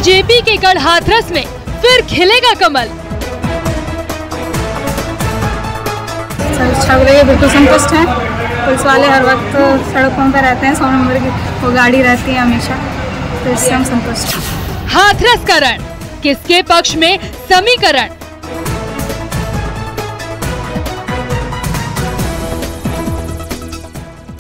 BJP के गढ़ हाथरस में फिर खिलेगा कमल। सुरक्षा को लेकर बिल्कुल संतुष्ट हैं। पुलिस वाले हर वक्त सड़कों पर रहते हैं, 100 नंबर की वो गाड़ी रहती है हमेशा, तो इससे हम संतुष्ट हैं। हाथरस का रण किसके पक्ष में समीकरण?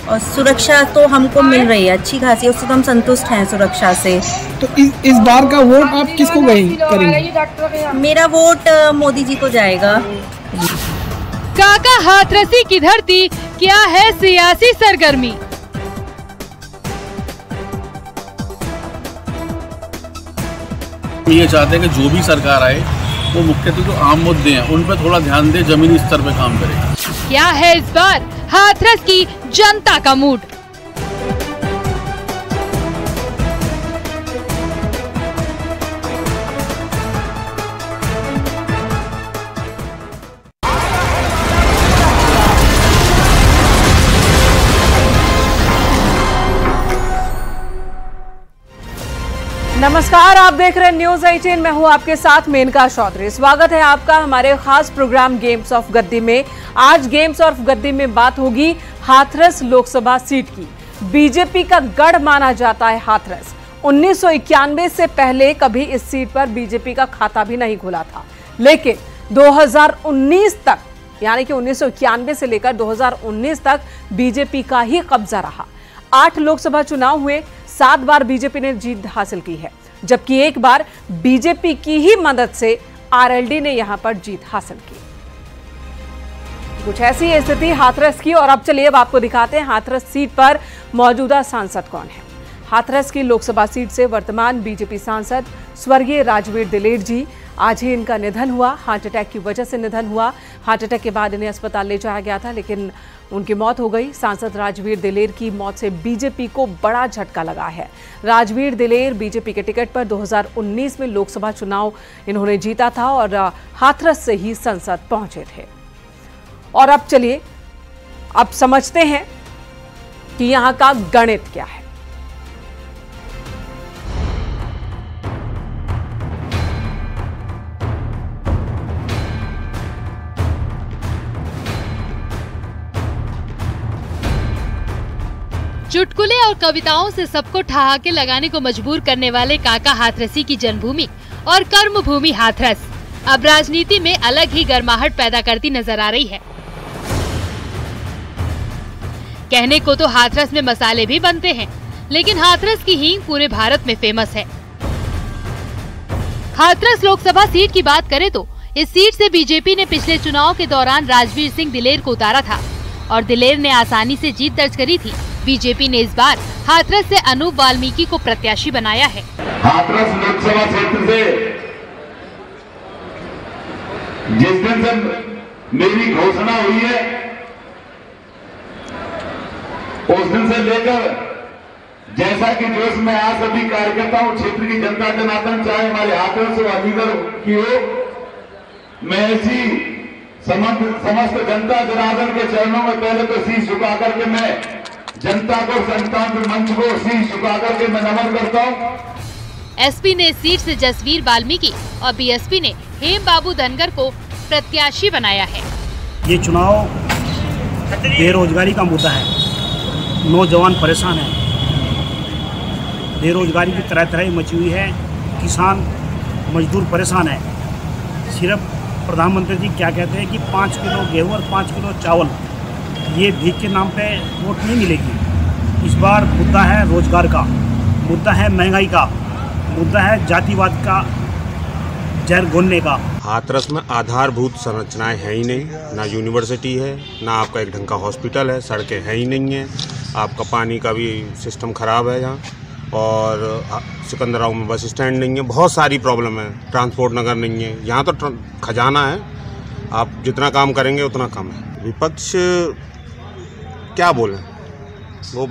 और सुरक्षा तो हमको मिल रही है अच्छी खासी, उससे तो हम संतुष्ट हैं सुरक्षा से। तो इस बार का वोट आप किसको करेंगे? मेरा वोट मोदी जी को जाएगा। काका हाथरसी की धरती क्या है सियासी सरगर्मी? ये चाहते हैं कि जो भी सरकार आए वो मुख्यतः जो आम मुद्दे हैं उन पर थोड़ा ध्यान दे, जमीनी स्तर पे काम करे। क्या है इस बार हाथरस की जनता का मूड? नमस्कार, आप देख रहे हैं न्यूज 18। मैं हूं आपके साथ मेनका चौधरी। स्वागत है आपका हमारे खास प्रोग्राम गेम्स ऑफ गद्दी में। आज गेम्स ऑफ गद्दी में बात होगी हाथरस लोकसभा सीट की। बीजेपी का गढ़ माना जाता है हाथरस। 1991 से पहले कभी इस सीट पर बीजेपी का खाता भी नहीं खुला था, लेकिन 2019 तक, यानी कि 1991 से लेकर 2019 तक बीजेपी का ही कब्जा रहा। 8 लोकसभा चुनाव हुए, 7 बार बीजेपी ने जीत हासिल की है, जबकि एक बार बीजेपी की ही मदद से आरएलडी ने यहां पर जीत हासिल की। कुछ ऐसी है स्थिति हाथरस की। और अब चलिए अब आपको दिखाते हैं हाथरस सीट पर मौजूदा सांसद कौन है। हाथरस की लोकसभा सीट से वर्तमान बीजेपी सांसद स्वर्गीय राजवीर दिलेर जी, आज ही इनका निधन हुआ। हार्ट अटैक की वजह से निधन हुआ। हार्ट अटैक के बाद इन्हें अस्पताल ले जाया गया था, लेकिन उनकी मौत हो गई। सांसद राजवीर दिलेर की मौत से बीजेपी को बड़ा झटका लगा है। राजवीर दिलेर बीजेपी के टिकट पर 2019 में लोकसभा चुनाव इन्होंने जीता था और हाथरस से ही संसद पहुंचे थे। और अब चलिए अब समझते हैं कि यहां का गणित क्या है। चुटकुले और कविताओं से सबको ठहाके लगाने को मजबूर करने वाले काका हाथरसी की जन्मभूमि और कर्मभूमि हाथरस अब राजनीति में अलग ही गर्माहट पैदा करती नजर आ रही है। कहने को तो हाथरस में मसाले भी बनते हैं, लेकिन हाथरस की हींग पूरे भारत में फेमस है। हाथरस लोकसभा सीट की बात करें तो इस सीट से बीजेपी ने पिछले चुनाव के दौरान राजवीर सिंह दिलेर को उतारा था और दिलेर ने आसानी से जीत दर्ज करी थी। बीजेपी ने इस बार हाथरस से अनूप वाल्मीकि को प्रत्याशी बनाया है। हाथरस लोकसभा क्षेत्र से जिस दिन से मेरी घोषणा हुई है उस दिन से लेकर जैसा कि जोश में आज सभी कार्यकर्ताओं, क्षेत्र की जनता जनार्दन, चाहे हमारे हाथरस व अलीगढ़ की हो, मैं ऐसी समस्त जनता जनार्दन के चरणों में पहले तो शीश झुका करके मैं जनता को, संतान मंच को शीश झुका करके मैं नमन करता हूँ। एसपी ने इस सीट से जसवीर वाल्मीकि और बीएसपी ने हेम बाबू धनगर को प्रत्याशी बनाया है। ये चुनाव बेरोजगारी का मुद्दा है। नौजवान परेशान है, बेरोजगारी की तरह तरह मची हुई है, किसान मजदूर परेशान है। सिर्फ प्रधानमंत्री जी क्या कहते हैं कि 5 किलो गेहूं और 5 किलो चावल, ये भीख के नाम पे वोट नहीं मिलेगी। इस बार मुद्दा है रोजगार का, मुद्दा है महंगाई का, मुद्दा है जातिवाद का जहर घोलने का। हाथरस में आधारभूत संरचनाएं है ही नहीं, ना यूनिवर्सिटी है, ना आपका एक ढंग का हॉस्पिटल है, सड़कें है ही नहीं है, आपका पानी का भी सिस्टम ख़राब है यहाँ, और सिकंदराव में बस स्टैंड नहीं है। बहुत सारी प्रॉब्लम है, ट्रांसपोर्ट नगर नहीं है। यहाँ तो खजाना है, आप जितना काम करेंगे उतना कम है। विपक्ष क्या बोलें, वो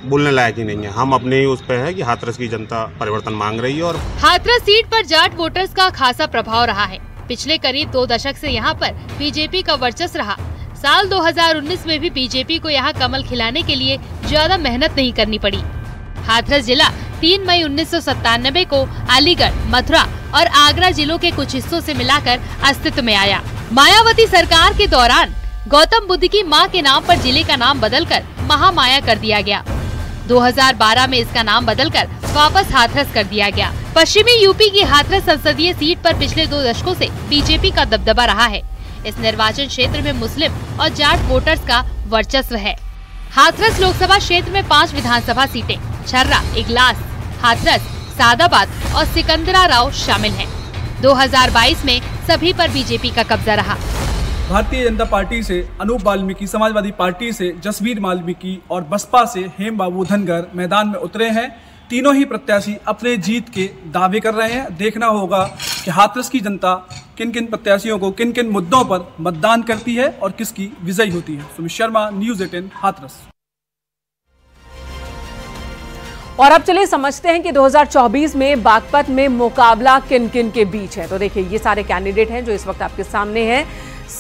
बोलने लायक ही नहीं है। हम अपने ही उस पे है कि हाथरस की जनता परिवर्तन मांग रही है। और हाथरस सीट पर जाट वोटर्स का खासा प्रभाव रहा है। पिछले करीब 2 दशक से यहाँ पर बीजेपी का वर्चस्व रहा। साल 2019 में भी बीजेपी को यहाँ कमल खिलाने के लिए ज्यादा मेहनत नहीं करनी पड़ी। हाथरस जिला 3 मई 1997 को अलीगढ़, मथुरा और आगरा जिलों के कुछ हिस्सों से मिलाकर अस्तित्व में आया। मायावती सरकार के दौरान गौतम बुद्ध की मां के नाम पर जिले का नाम बदलकर महामाया कर दिया गया। 2012 में इसका नाम बदलकर वापस हाथरस कर दिया गया। पश्चिमी यूपी की हाथरस संसदीय सीट पर पिछले 2 दशकों से बीजेपी का दबदबा रहा है। इस निर्वाचन क्षेत्र में मुस्लिम और जाट वोटर्स का वर्चस्व है। हाथरस लोकसभा क्षेत्र में 5 विधानसभा सीटें छर्रा, इगलास, हाथरस, सादाबाद और सिकंदराराव शामिल हैं। 2022 में सभी पर बीजेपी का कब्जा रहा। भारतीय जनता पार्टी से अनूप वाल्मीकि, समाजवादी पार्टी से जसवीर वाल्मीकि और बसपा से हेमबाबू धनगर मैदान में उतरे हैं। तीनों ही प्रत्याशी अपने जीत के दावे कर रहे हैं। देखना होगा कि हाथरस की जनता किन किन प्रत्याशियों को किन किन मुद्दों पर मतदान करती है और किसकी विजयी होती है। सुमित शर्मा, न्यूज़ 18 हाथरस। और अब चलिए समझते हैं कि 2024 में बागपत में मुकाबला किन किन के बीच है। तो देखिए, ये सारे कैंडिडेट हैं जो इस वक्त आपके सामने हैं।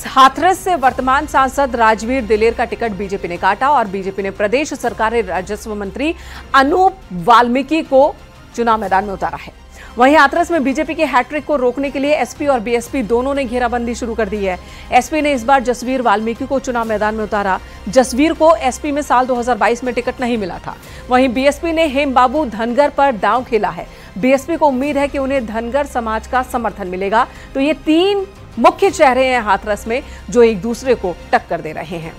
हाथरस से वर्तमान सांसद राजवीर दिलेर का टिकट बीजेपी ने काटा और बीजेपी ने प्रदेश सरकार के राजस्व मंत्री अनूप वाल्मीकि को चुनाव मैदान में उतारा है। वहीं हाथरस में बीजेपी के हैट्रिक को रोकने के लिए एसपी और बीएसपी दोनों ने घेराबंदी शुरू कर दी है। एसपी ने इस बार जसवीर वाल्मीकि को चुनाव मैदान में उतारा। जसवीर को एसपी में साल 2022 में टिकट नहीं मिला था। वहीं बीएसपी ने हेमबाबू धनगर पर दांव खेला है। बीएसपी को उम्मीद है कि उन्हें धनगर समाज का समर्थन मिलेगा। तो ये 3 मुख्य चेहरे हैं हाथरस में जो एक दूसरे को टक्कर दे रहे हैं।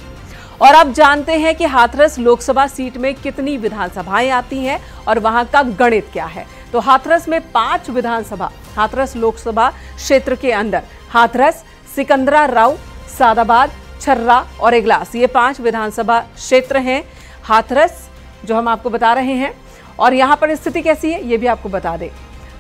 और अब जानते हैं कि हाथरस लोकसभा सीट में कितनी विधानसभाएं आती हैं और वहां का गणित क्या है। तो हाथरस में 5 विधानसभा हाथरस लोकसभा क्षेत्र के अंदर हाथरस, सिकंदराराव, सादाबाद, छर्रा और इगलास, ये 5 विधानसभा क्षेत्र हैं हाथरस जो हम आपको बता रहे हैं। और यहाँ पर स्थिति कैसी है ये भी आपको बता दें।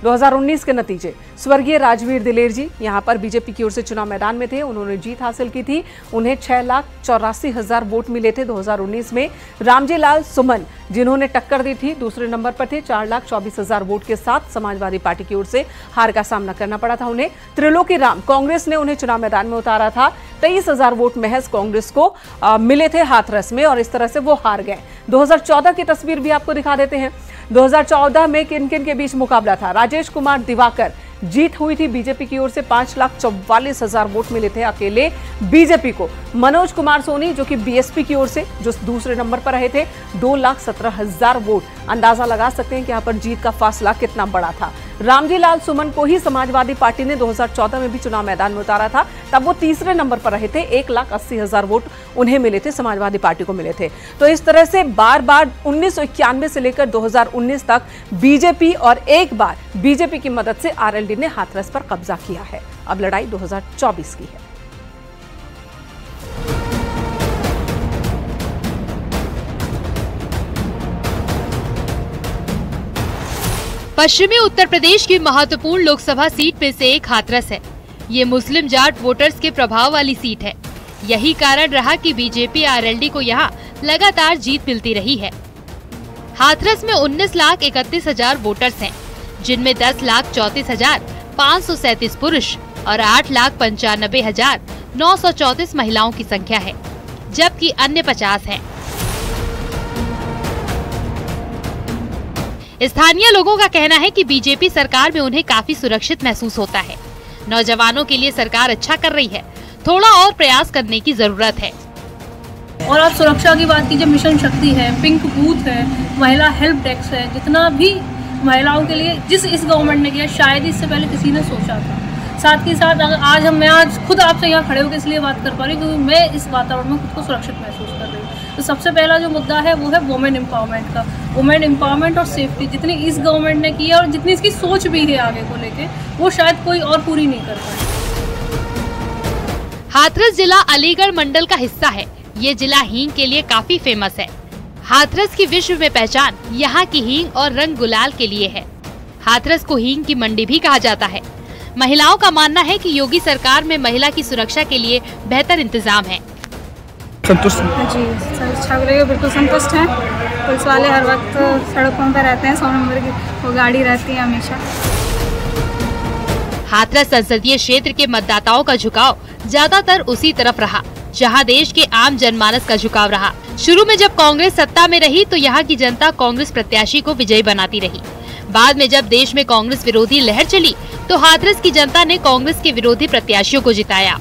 2019 के नतीजे, स्वर्गीय राजवीर दिलेर जी यहाँ पर बीजेपी की ओर से चुनाव मैदान में थे। उन्होंने जीत हासिल की थी। उन्हें 6,84,000 वोट मिले थे 2019 में। रामजी लाल सुमन जिन्होंने टक्कर दी थी दूसरे नंबर पर थे। 4,24,000 वोट के साथ समाजवादी पार्टी की ओर से हार का सामना करना पड़ा था उन्हें। त्रिलोकी राम, कांग्रेस ने उन्हें चुनाव मैदान में उतारा था। 23,000 वोट महज कांग्रेस को मिले थे हाथरस में और इस तरह से वो हार गए। 2014 की तस्वीर भी आपको दिखा देते हैं। 2014 में किन किन के बीच मुकाबला था। राजेश कुमार दिवाकर, जीत हुई थी बीजेपी की ओर से। 5,44,000 वोट मिले थे अकेले बीजेपी को। मनोज कुमार सोनी जो कि बीएसपी की ओर से जो दूसरे नंबर पर रहे थे, 2,17,000 वोट। अंदाजा लगा सकते हैं कि यहाँ पर जीत का फासला कितना बड़ा था। रामजी लाल सुमन को ही समाजवादी पार्टी ने 2014 में भी चुनाव मैदान में उतारा था। तब वो तीसरे नंबर पर रहे थे। 1,80,000 वोट उन्हें मिले थे, समाजवादी पार्टी को मिले थे। तो इस तरह से बार बार 1991 से लेकर 2019 तक बीजेपी और एक बार बीजेपी की मदद से आरएलडी ने हाथरस पर कब्जा किया है। अब लड़ाई 2024 की है। पश्चिमी उत्तर प्रदेश की महत्वपूर्ण लोकसभा सीट में से एक हाथरस है। ये मुस्लिम जाट वोटर्स के प्रभाव वाली सीट है। यही कारण रहा कि बीजेपी आरएलडी को यहाँ लगातार जीत मिलती रही है। हाथरस में 19,31,000 वोटर्स हैं, जिनमें 10,34,537 पुरुष और 8,95,934 महिलाओं की संख्या है, जबकि अन्य 50 हैं। स्थानीय लोगों का कहना है कि बीजेपी सरकार में उन्हें काफी सुरक्षित महसूस होता है। नौजवानों के लिए सरकार अच्छा कर रही है, थोड़ा और प्रयास करने की जरूरत है। और आप सुरक्षा की बात कीजिए, मिशन शक्ति है, पिंक बूथ है, महिला हेल्प डेस्क है, जितना भी महिलाओं के लिए जिस इस गवर्नमेंट ने किया शायद इससे पहले किसी ने सोचा था। साथ ही साथ अगर मैं आज खुद आपसे यहाँ खड़े होकर इसलिए बात कर पा रही हूँ क्योंकि मैं इस वातावरण में खुद को सुरक्षित महसूस कर रही हूँ। तो सबसे पहला जो मुद्दा है वो है वुमेन एम्पावरमेंट का। वुमेन एम्पावरमेंट और सेफ्टी जितनी इस गवर्नमेंट ने की है और जितनी इसकी सोच भी है आगे को लेके, वो शायद कोई और पूरी नहीं कर पाए। हाथरस जिला अलीगढ़ मंडल का हिस्सा है। ये जिला हींग के लिए काफी फेमस है। हाथरस की विश्व में पहचान यहाँ की हींग और रंग गुलाल के लिए है। हाथरस को हींग की मंडी भी कहा जाता है। महिलाओं का मानना है कि योगी सरकार में महिला की सुरक्षा के लिए बेहतर इंतजाम है। संतुष्ट जी, छावरे बिल्कुल संतुष्ट हैं। पुलिस वाले हर वक्त सड़कों पर रहते हैं, 100 नंबर की वो गाड़ी रहती है हमेशा। हाथरस संसदीय क्षेत्र के मतदाताओं का झुकाव ज्यादातर उसी तरफ रहा। जहां देश के आम जनमानस का झुकाव रहा। शुरू में जब कांग्रेस सत्ता में रही तो यहाँ की जनता कांग्रेस प्रत्याशी को विजयी बनाती रही। बाद में जब देश में कांग्रेस विरोधी लहर चली तो हाथरस की जनता ने कांग्रेस के विरोधी प्रत्याशियों को जिताया।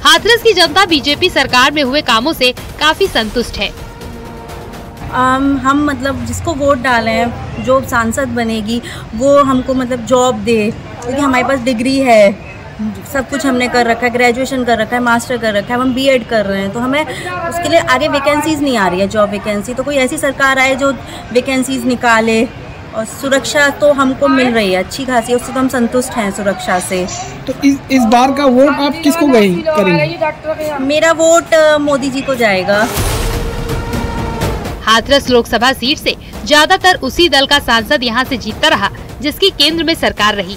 हाथरस की जनता बीजेपी सरकार में हुए कामों से काफी संतुष्ट है। हम मतलब जिसको वोट डाले हैं, जो सांसद बनेगी वो हमको मतलब जॉब दे, क्योंकि हमारे पास डिग्री है, सब कुछ हमने कर रखा है, ग्रेजुएशन कर रखा है, मास्टर कर रखा है, हम बीएड कर रहे हैं, तो हमें उसके लिए आगे वैकेंसीज नहीं आ रही है, जॉब वैकेंसी। तो कोई ऐसी सरकार आए जो वैकेंसीज निकाले, और सुरक्षा तो हमको मिल रही है अच्छी खासी, उससे तो हम संतुष्ट हैं सुरक्षा से। तो इस बार का वोट आप किसको करेंगे? मेरा वोट मोदी जी को जाएगा। हाथरस लोकसभा सीट से ज्यादातर उसी दल का सांसद यहां से जीतता रहा जिसकी केंद्र में सरकार रही।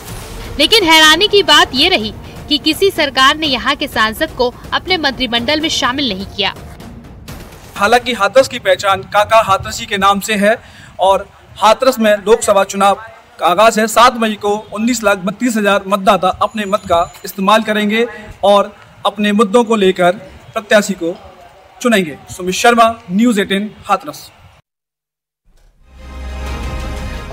लेकिन हैरानी की बात ये रही कि किसी सरकार ने यहां के सांसद को अपने मंत्रिमंडल में शामिल नहीं किया। हालांकि हाथरस की पहचान काका हाथरसी के नाम से है और हाथरस में लोकसभा चुनाव का आगाज है। 7 मई को 19,32,000 मतदाता अपने मत का इस्तेमाल करेंगे और अपने मुद्दों को लेकर प्रत्याशी को चुनेंगे। सुमित शर्मा, न्यूज़ 18 हाथरस।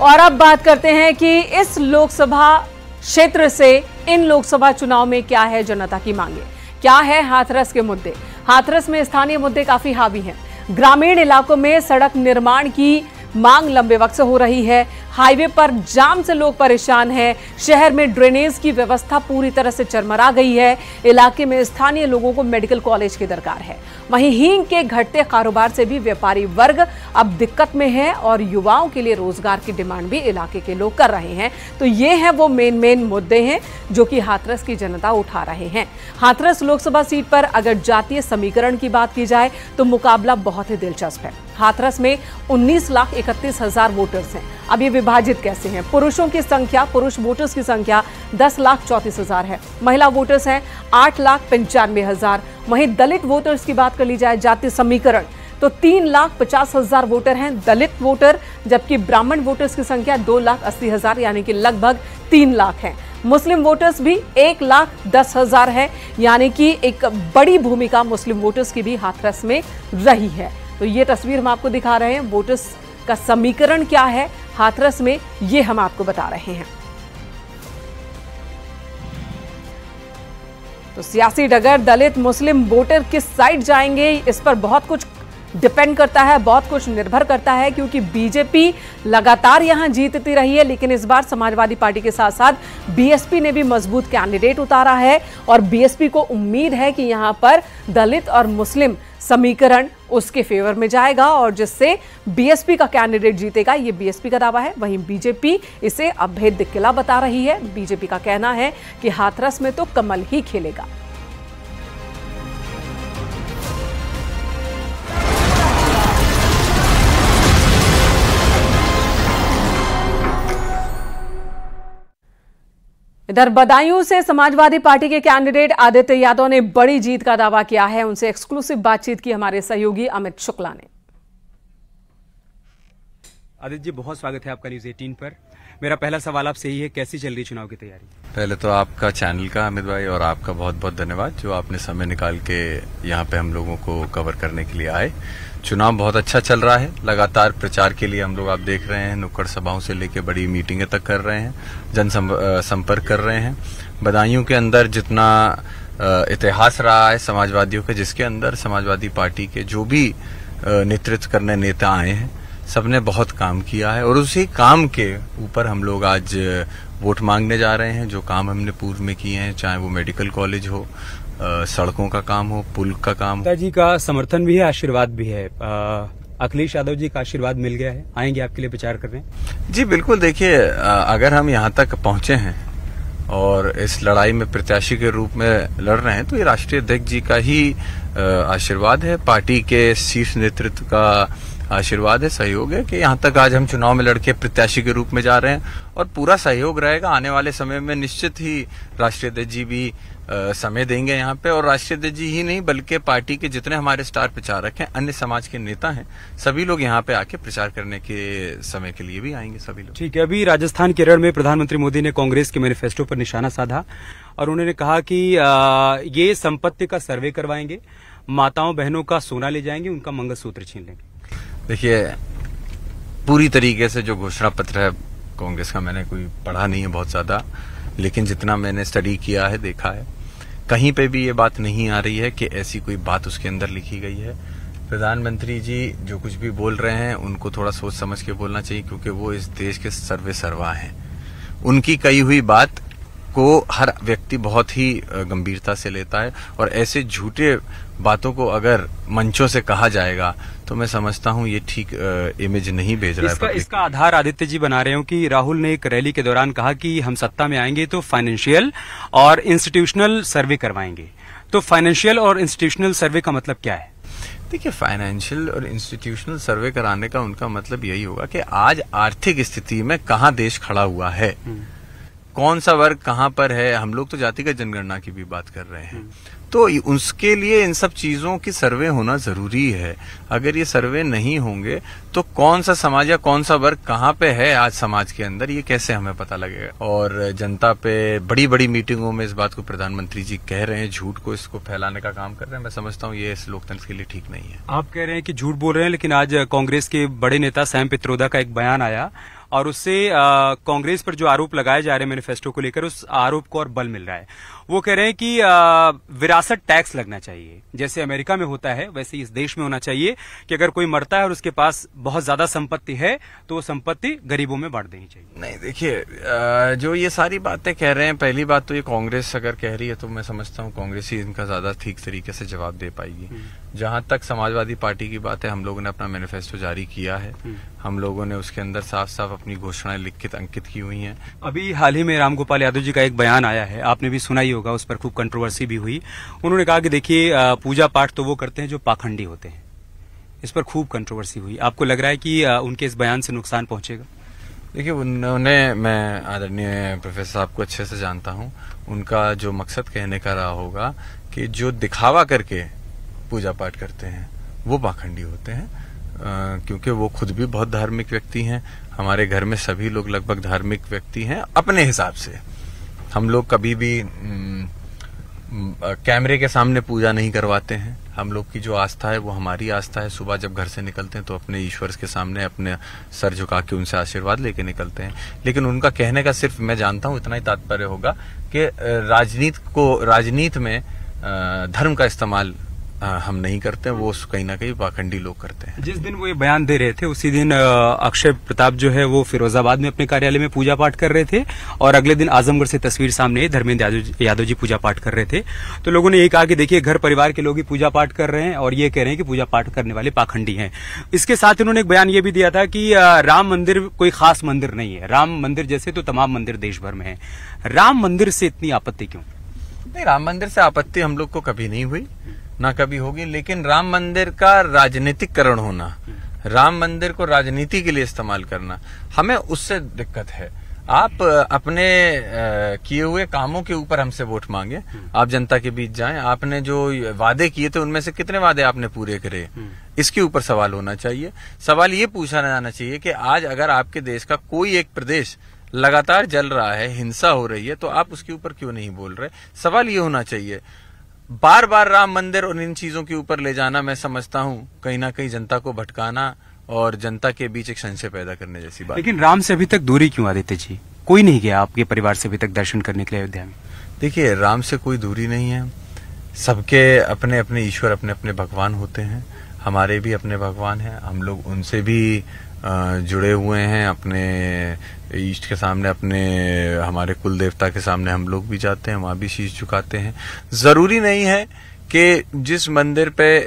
और अब बात करते हैं कि इस लोकसभा क्षेत्र से इन लोकसभा चुनाव में क्या है जनता की मांगे, क्या है हाथरस के मुद्दे। हाथरस में स्थानीय मुद्दे काफी हावी हैं। ग्रामीण इलाकों में सड़क निर्माण की मांग लंबे वक्त से हो रही है। हाईवे पर जाम से लोग परेशान हैं। शहर में ड्रेनेज की व्यवस्था पूरी तरह से चरमरा गई है। इलाके में स्थानीय लोगों को मेडिकल कॉलेज की दरकार है। वहीं हींग के घटते कारोबार से भी व्यापारी वर्ग अब दिक्कत में है और युवाओं के लिए रोजगार की डिमांड भी इलाके के लोग कर रहे हैं। तो ये है वो मेन मुद्दे हैं जो कि हाथरस की जनता उठा रहे हैं। हाथरस लोकसभा सीट पर अगर जातीय समीकरण की बात की जाए तो मुकाबला बहुत ही दिलचस्प है। हाथरस में 19,31,000 वोटर्स हैं। अब ये विभाजित कैसे हैं? पुरुषों की संख्या, पुरुष वोटर्स की संख्या 10,34,000 है। महिला वोटर्स हैं 8,95,000। वहीं दलित वोटर्स की बात कर ली जाए जातीय समीकरण तो 3,50,000 वोटर हैं दलित वोटर, जबकि ब्राह्मण वोटर्स की संख्या 2,80,000 यानी कि लगभग 3 लाख है। मुस्लिम वोटर्स भी 1,10,000 है, यानी कि एक बड़ी भूमिका मुस्लिम वोटर्स की भी हाथरस में रही है। तो ये तस्वीर हम आपको दिखा रहे हैं। वोटर्स का समीकरण क्या है हाथरस में, ये हम आपको बता रहे हैं। तो सियासी डगर दलित मुस्लिम वोटर किस साइड जाएंगे, इस पर बहुत कुछ डिपेंड करता है, बहुत कुछ निर्भर करता है, क्योंकि बीजेपी लगातार यहां जीतती रही है। लेकिन इस बार समाजवादी पार्टी के साथ साथ बीएसपी ने भी मजबूत कैंडिडेट उतारा है और बीएसपी को उम्मीद है कि यहां पर दलित और मुस्लिम समीकरण उसके फेवर में जाएगा और जिससे बीएसपी का कैंडिडेट जीतेगा, ये बीएसपी का दावा है। वहीं बीजेपी इसे अभेद्य किला बता रही है। बीजेपी का कहना है कि हाथरस में तो कमल ही खेलेगा। इधर बदायूं से समाजवादी पार्टी के कैंडिडेट आदित्य यादव ने बड़ी जीत का दावा किया है। उनसे एक्सक्लूसिव बातचीत की हमारे सहयोगी अमित शुक्ला ने। आदित्य जी, बहुत स्वागत है आपका न्यूज़ 18 पर। मेरा पहला सवाल आपसे यही है, कैसी चल रही चुनाव की तैयारी? पहले तो आपका चैनल का अमित भाई और आपका बहुत बहुत धन्यवाद जो आपने समय निकाल के यहाँ पे हम लोगों को कवर करने के लिए आए। चुनाव बहुत अच्छा चल रहा है। लगातार प्रचार के लिए हम लोग आप देख रहे हैं, नुक्कड़ सभाओं से लेकर बड़ी मीटिंगें तक कर रहे हैं, जन संपर्क कर रहे हैं। बदायूं के अंदर जितना इतिहास रहा है समाजवादियों का, जिसके अंदर समाजवादी पार्टी के जो भी नेतृत्व करने नेता आए हैं, सबने बहुत काम किया है और उसी काम के ऊपर हम लोग आज वोट मांगने जा रहे हैं। जो काम हमने पूर्व में किए हैं, चाहे वो मेडिकल कॉलेज हो, सड़कों का काम हो, पुल का काम। पिताजी का समर्थन भी है, आशीर्वाद भी है। अखिलेश यादव जी का आशीर्वाद मिल गया है, आएंगे आपके लिए प्रचार करने? जी बिल्कुल। देखिए, अगर हम यहाँ तक पहुंचे हैं और इस लड़ाई में प्रत्याशी के रूप में लड़ रहे हैं तो ये राष्ट्रीय अध्यक्ष जी का ही आशीर्वाद है, पार्टी के शीर्ष नेतृत्व का आशीर्वाद है, सहयोग है कि यहाँ तक आज हम चुनाव में लड़के प्रत्याशी के रूप में जा रहे हैं और पूरा सहयोग रहेगा। आने वाले समय में निश्चित ही राष्ट्रीय अध्यक्ष जी भी समय देंगे यहाँ पे, और राष्ट्रीय अध्यक्ष जी ही नहीं बल्कि पार्टी के जितने हमारे स्टार प्रचारक हैं, अन्य समाज के नेता हैं, सभी लोग यहाँ पे आके प्रचार करने के समय के लिए भी आएंगे सभी लोग। ठीक है। अभी राजस्थान केरल में प्रधानमंत्री मोदी ने कांग्रेस के मैनिफेस्टो पर निशाना साधा और उन्होंने कहा कि ये संपत्ति का सर्वे करवाएंगे, माताओं बहनों का सोना ले जाएंगे, उनका मंगलसूत्र छीन लेंगे। देखिए, पूरी तरीके से जो घोषणा पत्र है कांग्रेस का, मैंने कोई पढ़ा नहीं है बहुत ज्यादा, लेकिन जितना मैंने स्टडी किया है, देखा है, कहीं पे भी ये बात नहीं आ रही है कि ऐसी कोई बात उसके अंदर लिखी गई है। प्रधानमंत्री जी जो कुछ भी बोल रहे हैं उनको थोड़ा सोच समझ के बोलना चाहिए, क्योंकि वो इस देश के सर्वे सर्वा हैं। उनकी कही हुई बात को हर व्यक्ति बहुत ही गंभीरता से लेता है, और ऐसे झूठे बातों को अगर मंचों से कहा जाएगा तो मैं समझता हूं ये ठीक इमेज नहीं भेज रहा है। इसका आधार आदित्य जी बना रहे हो कि राहुल ने एक रैली के दौरान कहा कि हम सत्ता में आएंगे तो फाइनेंशियल और इंस्टीट्यूशनल सर्वे करवाएंगे। तो फाइनेंशियल और इंस्टीट्यूशनल सर्वे का मतलब क्या है? देखिए, फाइनेंशियल और इंस्टीट्यूशनल सर्वे कराने का उनका मतलब यही होगा कि आज आर्थिक स्थिति में कहाँ देश खड़ा हुआ है, कौन सा वर्ग कहाँ पर है। हम लोग तो जातिगत जनगणना की भी बात कर रहे हैं, तो उसके लिए इन सब चीजों की सर्वे होना जरूरी है। अगर ये सर्वे नहीं होंगे तो कौन सा समाज या कौन सा वर्ग कहाँ पे है आज समाज के अंदर, ये कैसे हमें पता लगेगा। और जनता पे बड़ी बड़ी मीटिंगों में इस बात को प्रधानमंत्री जी कह रहे हैं, झूठ को इसको फैलाने का काम कर रहे हैं। मैं समझता हूँ ये इस लोकतंत्र के लिए ठीक नहीं है। आप कह रहे हैं कि झूठ बोल रहे हैं, लेकिन आज कांग्रेस के बड़े नेता सैम पित्रोदा का एक बयान आया और उससे कांग्रेस पर जो आरोप लगाए जा रहे हैं मैनिफेस्टो को लेकर, उस आरोप को और बल मिल रहा है। वो कह रहे हैं कि विरासत टैक्स लगना चाहिए, जैसे अमेरिका में होता है वैसे इस देश में होना चाहिए कि अगर कोई मरता है और उसके पास बहुत ज्यादा संपत्ति है तो वो संपत्ति गरीबों में बांट देनी चाहिए। नहीं, देखिए, जो ये सारी बातें कह रहे हैं, पहली बात तो ये कांग्रेस अगर कह रही है तो मैं समझता हूँ कांग्रेस ही इनका ज्यादा ठीक तरीके से जवाब दे पाएगी। जहां तक समाजवादी पार्टी की बात है, हम लोगों ने अपना मैनिफेस्टो जारी किया है, हम लोगों ने उसके अंदर साफ साफ अपनी घोषणाएं लिखित अंकित की हुई हैं। अभी हाल ही में रामगोपाल यादव जी का एक बयान आया है, आपने भी सुना ही होगा, उस पर खूब कंट्रोवर्सी भी हुई। उन्होंने कहा कि देखिए, पूजा पाठ तो वो करते हैं जो पाखंडी होते हैं। इस पर खूब कंट्रोवर्सी हुई। आपको लग रहा है कि उनके इस बयान से नुकसान पहुंचेगा? देखिए, उन्होंने, मैं आदरणीय प्रोफेसर साहब को अच्छे से जानता हूं, उनका जो मकसद कहने का रहा होगा कि जो दिखावा करके पूजा पाठ करते हैं वो पाखंडी होते हैं, क्योंकि वो खुद भी बहुत धार्मिक व्यक्ति हैं। हमारे घर में सभी लोग लगभग धार्मिक व्यक्ति हैं अपने हिसाब से। हम लोग कभी भी कैमरे के सामने पूजा नहीं करवाते हैं। हम लोग की जो आस्था है वो हमारी आस्था है। सुबह जब घर से निकलते हैं तो अपने ईश्वर के सामने अपने सर झुका के उनसे आशीर्वाद लेके निकलते हैं। लेकिन उनका कहने का सिर्फ, मैं जानता हूं, इतना ही तात्पर्य होगा कि राजनीति में धर्म का इस्तेमाल हम नहीं करते, वो कहीं ना कहीं पाखंडी लोग करते हैं। जिस दिन वो ये बयान दे रहे थे उसी दिन अक्षय प्रताप जो है वो फिरोजाबाद में अपने कार्यालय में पूजा पाठ कर रहे थे, और अगले दिन आजमगढ़ से तस्वीर सामने धर्मेंद्र यादव जी पूजा पाठ कर रहे थे। तो लोगों ने ये कहा कि देखिए, घर परिवार के लोग ही पूजा पाठ कर रहे हैं और ये कह रहे हैं कि पूजा पाठ करने वाले पाखंडी हैं। इसके साथ उन्होंने एक बयान ये भी दिया था कि राम मंदिर कोई खास मंदिर नहीं है, राम मंदिर जैसे तो तमाम मंदिर देश भर में है। राम मंदिर से इतनी आपत्ति क्यों? नहीं, राम मंदिर से आपत्ति हम लोग को कभी नहीं हुई, ना कभी होगी। लेकिन राम मंदिर का राजनीतिकरण होना, राम मंदिर को राजनीति के लिए इस्तेमाल करना, हमें उससे दिक्कत है। आप अपने किए हुए कामों के ऊपर हमसे वोट मांगे, आप जनता के बीच जाएं, आपने जो वादे किए थे उनमें से कितने वादे आपने पूरे करे, इसके ऊपर सवाल होना चाहिए। सवाल ये पूछा जाना चाहिए कि आज अगर आपके देश का कोई एक प्रदेश लगातार जल रहा है, हिंसा हो रही है, तो आप उसके ऊपर क्यों नहीं बोल रहे। सवाल ये होना चाहिए। बार बार राम मंदिर और इन चीजों के ऊपर ले जाना, मैं समझता हूं कहीं ना कहीं जनता को भटकाना और जनता के बीच एक संशय पैदा करने जैसी बात। लेकिन राम से अभी तक दूरी क्यों आदित्य जी? कोई नहीं गया आपके परिवार से अभी तक दर्शन करने के लिए अयोध्या में? देखिए, राम से कोई दूरी नहीं है। सबके अपने अपने ईश्वर, अपने अपने भगवान होते हैं। हमारे भी अपने भगवान हैं, हम लोग उनसे भी जुड़े हुए हैं। अपने ईष्ट के सामने, अपने हमारे कुल देवता के सामने हम लोग भी जाते हैं, वहां भी शीश झुकाते हैं। जरूरी नहीं है कि जिस मंदिर पे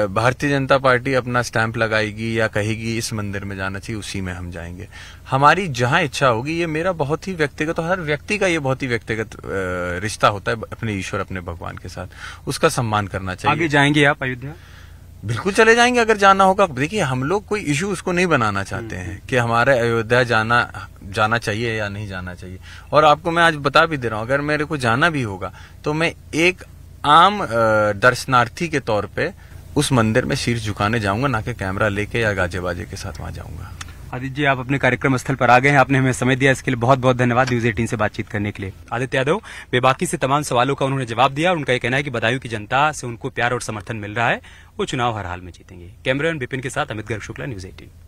भारतीय जनता पार्टी अपना स्टैंप लगाएगी या कहेगी इस मंदिर में जाना चाहिए, उसी में हम जाएंगे। हमारी जहां इच्छा होगी, ये मेरा बहुत ही व्यक्तिगत, हर व्यक्ति का ये बहुत ही व्यक्तिगत रिश्ता होता है अपने ईश्वर, अपने भगवान के साथ, उसका सम्मान करना चाहिए। आगे जाएंगे आप अयोध्या? बिल्कुल चले जाएंगे अगर जाना होगा। देखिए, हम लोग कोई इशू उसको नहीं बनाना चाहते हैं कि हमारे अयोध्या जाना चाहिए या नहीं जाना चाहिए। और आपको मैं आज बता भी दे रहा हूं, अगर मेरे को जाना भी होगा तो मैं एक आम दर्शनार्थी के तौर पे उस मंदिर में शीश झुकाने जाऊंगा, ना कि कैमरा लेके या गाजे बाजे के साथ वहां जाऊंगा। आदित्य जी, आप अपने कार्यक्रम स्थल पर आ गए हैं, आपने हमें समय दिया, इसके लिए बहुत बहुत धन्यवाद न्यूज 18 से बातचीत करने के लिए। आदित्य यादव बेबाकी से तमाम सवालों का उन्होंने जवाब दिया और उनका ये कहना है कि बदायूं की जनता से उनको प्यार और समर्थन मिल रहा है, वो चुनाव हर हाल में जीतेंगे। कैमरामैन विपिन के साथ अमित गर्ग शुक्ला, न्यूज 18।